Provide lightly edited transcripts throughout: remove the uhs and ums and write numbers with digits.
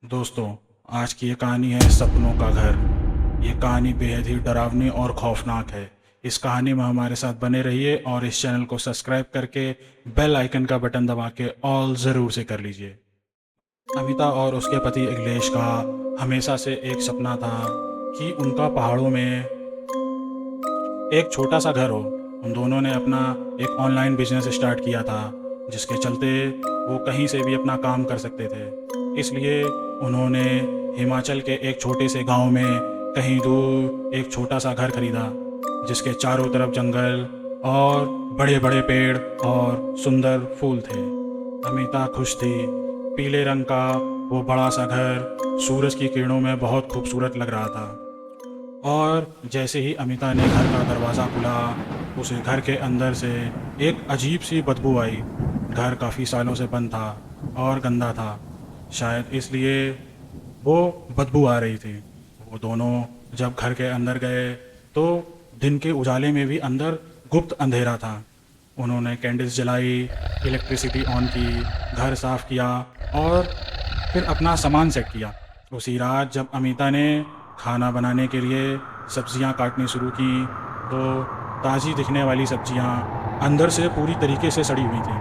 दोस्तों, आज की ये कहानी है सपनों का घर। ये कहानी बेहद ही डरावनी और खौफनाक है। इस कहानी में हमारे साथ बने रहिए और इस चैनल को सब्सक्राइब करके बेल आइकन का बटन दबा के ऑल ज़रूर से कर लीजिए। अमिता और उसके पति अखिलेश का हमेशा से एक सपना था कि उनका पहाड़ों में एक छोटा सा घर हो। उन दोनों ने अपना एक ऑनलाइन बिजनेस स्टार्ट किया था, जिसके चलते वो कहीं से भी अपना काम कर सकते थे। इसलिए उन्होंने हिमाचल के एक छोटे से गांव में कहीं दूर एक छोटा सा घर खरीदा, जिसके चारों तरफ जंगल और बड़े बड़े पेड़ और सुंदर फूल थे। अमिता खुश थी। पीले रंग का वो बड़ा सा घर सूरज की किरणों में बहुत खूबसूरत लग रहा था। और जैसे ही अमिता ने घर का दरवाज़ा खुला, उसे घर के अंदर से एक अजीब सी बदबू आई। घर काफ़ी सालों से बंद था और गंदा था। शायद इसलिए वो बदबू आ रही थी। वो दोनों जब घर के अंदर गए तो दिन के उजाले में भी अंदर गुप्त अंधेरा था। उन्होंने कैंडल्स जलाई, इलेक्ट्रिसिटी ऑन की, घर साफ़ किया और फिर अपना सामान सेट किया। उसी रात जब अमिता ने खाना बनाने के लिए सब्जियां काटनी शुरू की, तो ताज़ी दिखने वाली सब्जियां अंदर से पूरी तरीके से सड़ी हुई थी,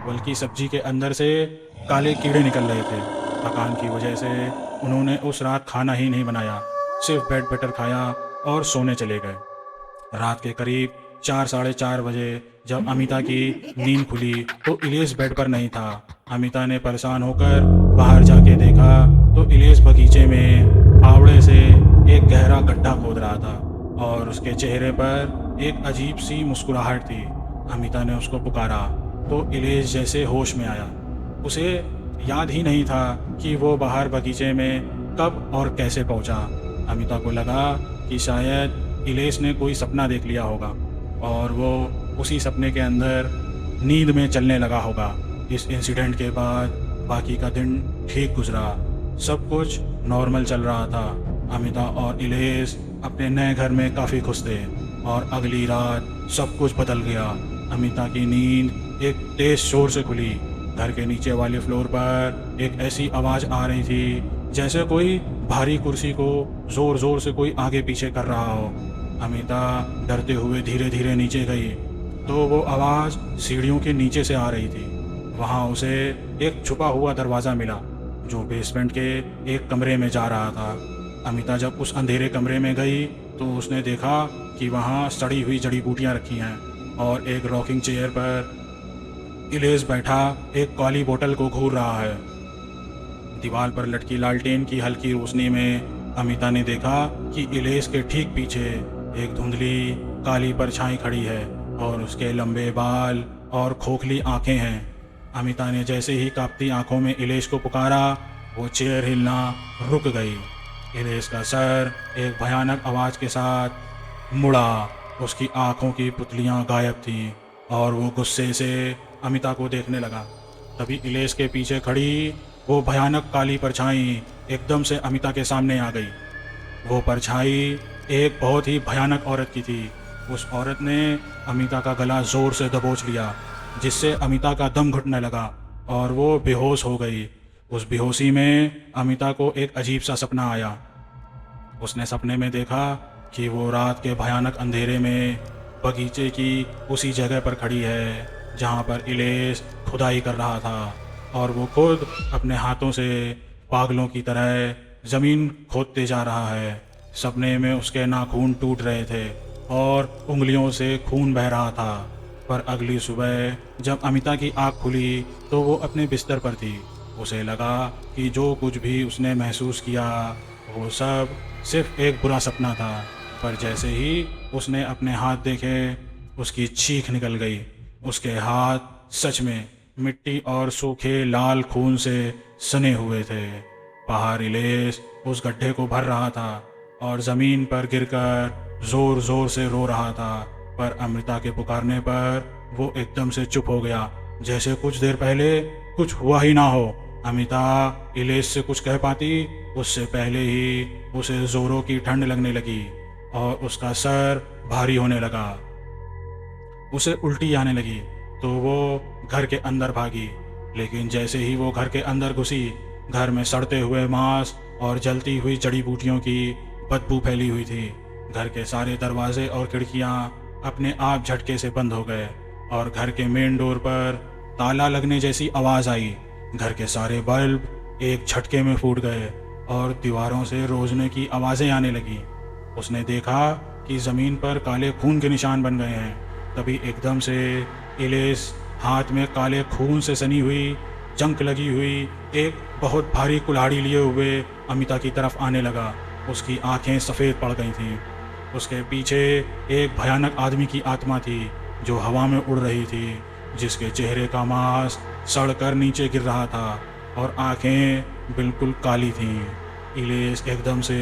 बल्कि सब्जी के अंदर से काले कीड़े निकल रहे थे। थकान की वजह से उन्होंने उस रात खाना ही नहीं बनाया, सिर्फ ब्रेड बटर खाया और सोने चले गए। रात के करीब 4 साढ़े 4 बजे जब अमिता की नींद खुली तो इलेश बेड पर नहीं था। अमिता ने परेशान होकर बाहर जाके देखा तो इलेश बगीचे में फावड़े से एक गहरा गड्ढा खोद रहा था और उसके चेहरे पर एक अजीब सी मुस्कुराहट थी। अमिता ने उसको पुकारा तो इलेश जैसे होश में आया। उसे याद ही नहीं था कि वो बाहर बगीचे में कब और कैसे पहुंचा। अमिता को लगा कि शायद इलेश ने कोई सपना देख लिया होगा और वो उसी सपने के अंदर नींद में चलने लगा होगा। इस इंसिडेंट के बाद बाकी का दिन ठीक गुजरा। सब कुछ नॉर्मल चल रहा था। अमिता और इलेश अपने नए घर में काफ़ी खुश थे और अगली रात सब कुछ बदल गया। अमिता की नींद एक तेज शोर से खुली। घर के नीचे वाले फ्लोर पर एक ऐसी आवाज़ आ रही थी जैसे कोई भारी कुर्सी को ज़ोर ज़ोर से कोई आगे पीछे कर रहा हो। अमिता डरते हुए धीरे धीरे नीचे गई तो वो आवाज़ सीढ़ियों के नीचे से आ रही थी। वहाँ उसे एक छुपा हुआ दरवाज़ा मिला जो बेसमेंट के एक कमरे में जा रहा था। अमिता जब उस अंधेरे कमरे में गई तो उसने देखा कि वहाँ सड़ी हुई जड़ी बूटियाँ रखी हैं और एक रॉकिंग चेयर पर इलेश बैठा एक काली बोतल को घूर रहा है। दीवार पर लटकी लालटेन की हल्की रोशनी में अमिता ने देखा कि इलेश के ठीक पीछे एक धुंधली काली परछाई खड़ी है और उसके लंबे बाल और खोखली आंखें हैं। अमिता ने जैसे ही कांपती आंखों में इलेश को पुकारा, वो चेयर हिलना रुक गई। इलेश का सर एक भयानक आवाज़ के साथ मुड़ा। उसकी आंखों की पुतलियां गायब थीं और वो गुस्से से अमिता को देखने लगा। तभी इलेश के पीछे खड़ी वो भयानक काली परछाई एकदम से अमिता के सामने आ गई। वो परछाई एक बहुत ही भयानक औरत की थी। उस औरत ने अमिता का गला जोर से दबोच लिया, जिससे अमिता का दम घुटने लगा और वो बेहोश हो गई। उस बेहोशी में अमिता को एक अजीब सा सपना आया। उसने सपने में देखा कि वो रात के भयानक अंधेरे में बगीचे की उसी जगह पर खड़ी है जहाँ पर इलेश खुदाई कर रहा था और वो खुद अपने हाथों से पागलों की तरह ज़मीन खोदते जा रहा है। सपने में उसके नाखून टूट रहे थे और उंगलियों से खून बह रहा था। पर अगली सुबह जब अमिता की आँख खुली तो वो अपने बिस्तर पर थी। उसे लगा कि जो कुछ भी उसने महसूस किया वो सब सिर्फ एक बुरा सपना था। पर जैसे ही उसने अपने हाथ देखे, उसकी चीख निकल गई। उसके हाथ सच में मिट्टी और सूखे लाल खून से सने हुए थे। बाहर इलेश उस गड्ढे को भर रहा था और ज़मीन पर गिरकर ज़ोर ज़ोर से रो रहा था। पर अमृता के पुकारने पर वो एकदम से चुप हो गया, जैसे कुछ देर पहले कुछ हुआ ही ना हो। अमिता इलेश से कुछ कह पाती उससे पहले ही उसे ज़ोरों की ठंड लगने लगी और उसका सर भारी होने लगा। उसे उल्टी आने लगी तो वो घर के अंदर भागी, लेकिन जैसे ही वो घर के अंदर घुसी घर में सड़ते हुए मांस और जलती हुई जड़ी बूटियों की बदबू फैली हुई थी। घर के सारे दरवाजे और खिड़कियां अपने आप झटके से बंद हो गए और घर के मेन डोर पर ताला लगने जैसी आवाज़ आई। घर के सारे बल्ब एक झटके में फूट गए और दीवारों से रोजने की आवाज़ें आने लगी। उसने देखा कि ज़मीन पर काले खून के निशान बन गए हैं। तभी एकदम से इलेस हाथ में काले खून से सनी हुई, जंक लगी हुई एक बहुत भारी कुल्हाड़ी लिए हुए अमिता की तरफ आने लगा। उसकी आंखें सफ़ेद पड़ गई थीं। उसके पीछे एक भयानक आदमी की आत्मा थी जो हवा में उड़ रही थी, जिसके चेहरे का मांस सड़कर नीचे गिर रहा था और आंखें बिल्कुल काली थीं। इलेस एकदम से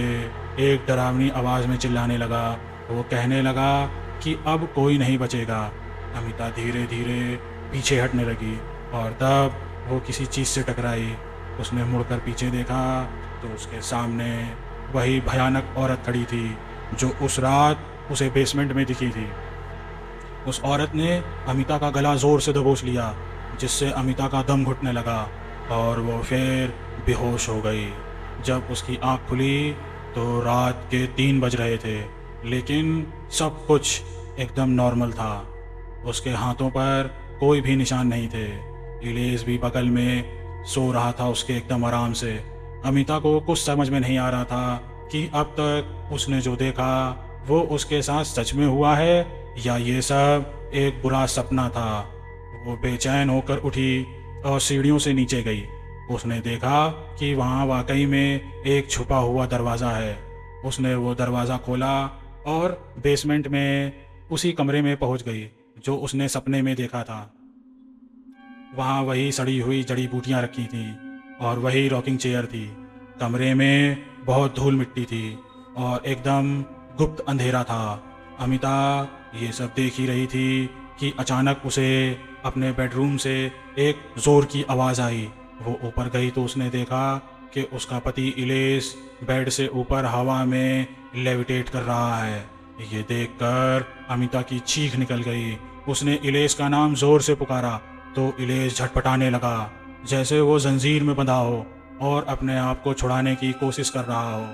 एक डरावनी आवाज़ में चिल्लाने लगा। वो कहने लगा कि अब कोई नहीं बचेगा। अमिता धीरे धीरे पीछे हटने लगी और तब वो किसी चीज़ से टकराई। उसने मुड़कर पीछे देखा तो उसके सामने वही भयानक औरत खड़ी थी जो उस रात उसे बेसमेंट में दिखी थी। उस औरत ने अमिता का गला ज़ोर से दबोच लिया, जिससे अमिता का दम घुटने लगा और वो फिर बेहोश हो गई। जब उसकी आँख खुली तो रात के 3 बज रहे थे, लेकिन सब कुछ एकदम नॉर्मल था। उसके हाथों पर कोई भी निशान नहीं थे। इलेस भी बगल में सो रहा था उसके एकदम आराम से। अमिता को कुछ समझ में नहीं आ रहा था कि अब तक उसने जो देखा वो उसके साथ सच में हुआ है या ये सब एक बुरा सपना था। वो बेचैन होकर उठी और सीढ़ियों से नीचे गई। उसने देखा कि वहाँ वाकई में एक छुपा हुआ दरवाज़ा है। उसने वो दरवाज़ा खोला और बेसमेंट में उसी कमरे में पहुँच गई जो उसने सपने में देखा था। वहाँ वही सड़ी हुई जड़ी बूटियाँ रखी थीं और वही रॉकिंग चेयर थी। कमरे में बहुत धूल मिट्टी थी और एकदम गुप्त अंधेरा था। अमिता ये सब देख ही रही थी कि अचानक उसे अपने बेडरूम से एक ज़ोर की आवाज़ आई। वो ऊपर गई तो उसने देखा कि उसका पति इलेस बेड से ऊपर हवा में लेविटेट कर रहा है। ये देखकर अमिता की चीख निकल गई। उसने इलेस का नाम ज़ोर से पुकारा तो इलेस झटपटाने लगा, जैसे वो जंजीर में बंधा हो और अपने आप को छुड़ाने की कोशिश कर रहा हो।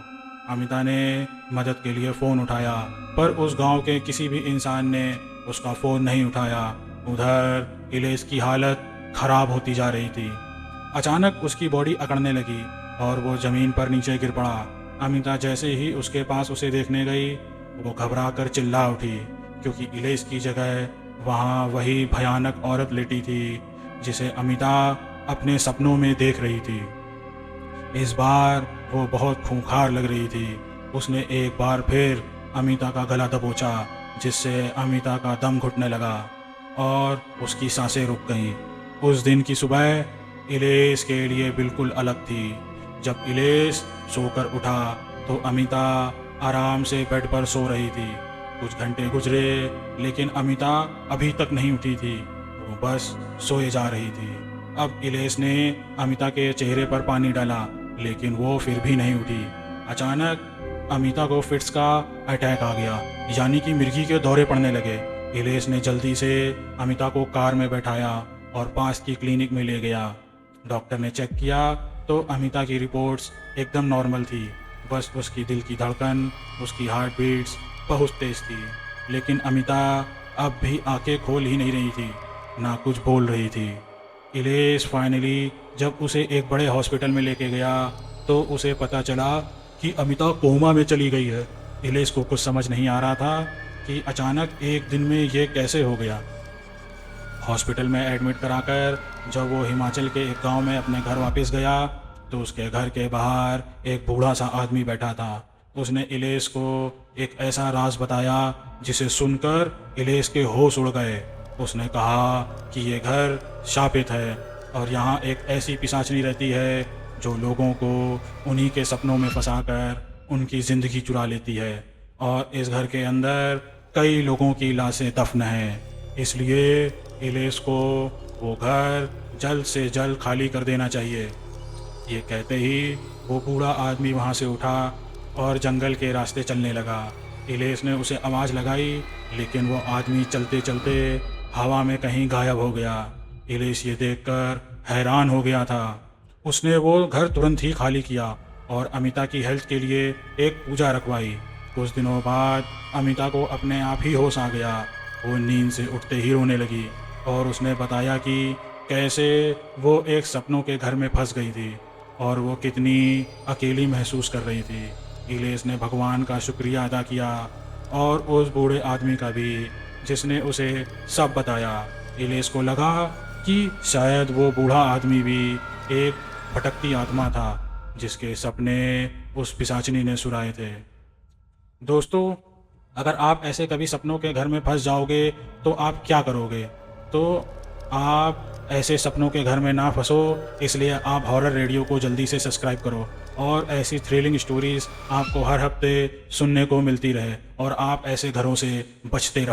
अमिता ने मदद के लिए फ़ोन उठाया, पर उस गांव के किसी भी इंसान ने उसका फ़ोन नहीं उठाया। उधर इलेस की हालत ख़राब होती जा रही थी। अचानक उसकी बॉडी अकड़ने लगी और वो ज़मीन पर नीचे गिर पड़ा। अमिता जैसे ही उसके पास उसे देखने गई, वो घबरा कर चिल्ला उठी, क्योंकि इलेस की जगह वहाँ वही भयानक औरत लेटी थी जिसे अमिता अपने सपनों में देख रही थी। इस बार वो बहुत खूंखार लग रही थी। उसने एक बार फिर अमिता का गला दबोचा, जिससे अमिता का दम घुटने लगा और उसकी सांसें रुक गईं। उस दिन की सुबह इलेस के लिए बिल्कुल अलग थी। जब इलेस सोकर उठा तो अमिता आराम से बेड पर सो रही थी। कुछ घंटे गुजरे, लेकिन अमिता अभी तक नहीं उठी थी। वो बस सोए जा रही थी। अब इलेस ने अमिता के चेहरे पर पानी डाला, लेकिन वो फिर भी नहीं उठी। अचानक अमिता को फिट्स का अटैक आ गया, यानी कि मिर्गी के दौरे पड़ने लगे। इलेस ने जल्दी से अमिता को कार में बैठाया और पास की क्लिनिक में ले गया। डॉक्टर ने चेक किया तो अमिता की रिपोर्ट्स एकदम नॉर्मल थी। बस उसकी दिल की धड़कन, उसकी हार्ट बीट्स बहुत तेज़ थी। लेकिन अमिता अब भी आंखें खोल ही नहीं रही थी, ना कुछ बोल रही थी। इलेस फाइनली जब उसे एक बड़े हॉस्पिटल में लेके गया तो उसे पता चला कि अमिता कोमा में चली गई है। इलेस को कुछ समझ नहीं आ रहा था कि अचानक एक दिन में ये कैसे हो गया। हॉस्पिटल में एडमिट कराकर जब वो हिमाचल के एक गांव में अपने घर वापस गया तो उसके घर के बाहर एक बूढ़ा सा आदमी बैठा था। उसने इलेस को एक ऐसा राज बताया जिसे सुनकर इलेस के होश उड़ गए। उसने कहा कि ये घर शापित है और यहाँ एक ऐसी पिशाचनी रहती है जो लोगों को उन्हीं के सपनों में फंसाकर उनकी ज़िंदगी चुरा लेती है, और इस घर के अंदर कई लोगों की लाशें दफन हैं। इसलिए इलेस को वो घर जल्द से जल्द खाली कर देना चाहिए। ये कहते ही वो बूढ़ा आदमी वहाँ से उठा और जंगल के रास्ते चलने लगा। इलेस ने उसे आवाज़ लगाई, लेकिन वो आदमी चलते चलते हवा में कहीं गायब हो गया। इलेस ये देखकर हैरान हो गया था। उसने वो घर तुरंत ही खाली किया और अमिता की हेल्थ के लिए एक पूजा रखवाई। कुछ दिनों बाद अमिता को अपने आप ही होश आ गया। वो नींद से उठते ही रोने लगी और उसने बताया कि कैसे वो एक सपनों के घर में फंस गई थी और वो कितनी अकेली महसूस कर रही थी। इलेश ने भगवान का शुक्रिया अदा किया और उस बूढ़े आदमी का भी, जिसने उसे सब बताया। इलेश को लगा कि शायद वो बूढ़ा आदमी भी एक भटकती आत्मा था जिसके सपने उस पिशाचिनी ने सुराए थे। दोस्तों, अगर आप ऐसे कभी सपनों के घर में फंस जाओगे तो आप क्या करोगे? तो आप ऐसे सपनों के घर में ना फंसो, इसलिए आप हॉरर रेडियो को जल्दी से सब्सक्राइब करो और ऐसी थ्रिलिंग स्टोरीज़ आपको हर हफ्ते सुनने को मिलती रहे और आप ऐसे घरों से बचते रहो।